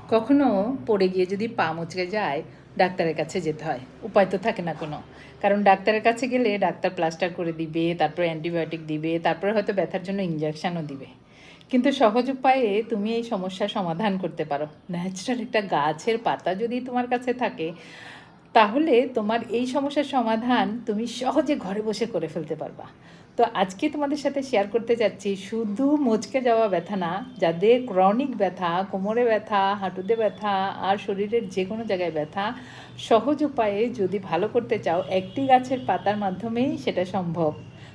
কখনো পড়ে গিয়ে যদি পা মুচকে যায়, ডাক্তারের কাছে যেতে হয়, উপায় তো থাকে না কোনো। কারণ ডাক্তারের কাছে গেলে ডাক্তার প্লাস্টার করে দিবে, তারপরে অ্যান্টিবায়োটিক দিবে, তারপরে হয়তো ব্যথার জন্য ইঞ্জেকশানও দিবে। কিন্তু সহজ উপায়ে তুমি এই সমস্যার সমাধান করতে পারো। ন্যাচারাল একটা গাছের পাতা যদি তোমার কাছে থাকে, তাহলে তোমার এই সমস্যার সমাধান তুমি সহজে ঘরে বসে করে ফেলতে পারবা। তো আজকে তোমাদের সাথে শেয়ার করতে যাচ্ছি, শুধু মচকে যাওয়া ব্যথা না, যাদের ক্রনিক ব্যথা, কোমরে ব্যথা, হাঁটুতে ব্যথা আর শরীরের যে কোনো জায়গায় ব্যথা, সহজ উপায়ে যদি ভালো করতে চাও, একটি গাছের পাতার মাধ্যমেই সেটা সম্ভব।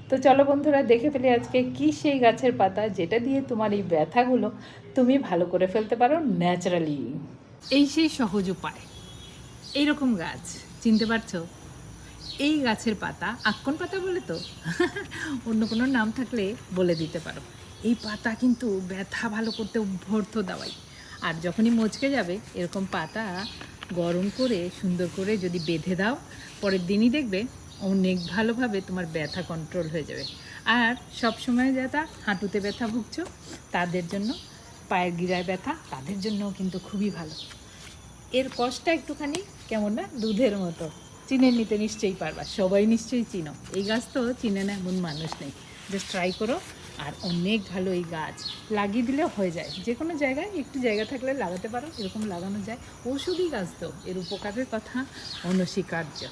তো চলো বন্ধুরা, দেখে ফেলি আজকে কী সেই গাছের পাতা যেটা দিয়ে তোমার এই ব্যথাগুলো তুমি ভালো করে ফেলতে পারো ন্যাচারালি। এই সেই সহজ উপায়। এইরকম গাছ চিনতে পারছো? এই গাছের পাতা আক্কন পাতা বলে তো অন্য কোনো নাম থাকলে বলে দিতে পারো। এই পাতা কিন্তু ব্যথা ভালো করতে অভ্যর্থ দাওয়াই। আর যখনই মচকে যাবে, এরকম পাতা গরম করে সুন্দর করে যদি বেঁধে দাও, পরের দিনই দেখবে অনেক ভালোভাবে তোমার ব্যথা কন্ট্রোল হয়ে যাবে। আর সব সময় ব্যথা, হাঁটুতে ব্যথা ভুগছো তাদের জন্য, পায়ের গিরায় ব্যথা তাদের জন্যও কিন্তু খুবই ভালো। এর কষ্টটা একটুখানি কেমন না, দুধের মতো। চিনে নিতে নিশ্চয়ই পারবা, সবাই নিশ্চয়ই চিনো। এই গাছ তো চিনে না এমন মানুষ নেই। জাস্ট ট্রাই করো। আর অনেক ভালো এই গাছ, লাগিয়ে দিলেও হয়ে যায়। যে কোনো জায়গায় একটু জায়গা থাকলে লাগাতে পারো, এরকম লাগানো যায়। ওষুধি গাছ তো, এর উপকারের কথা অনস্বীকার্য।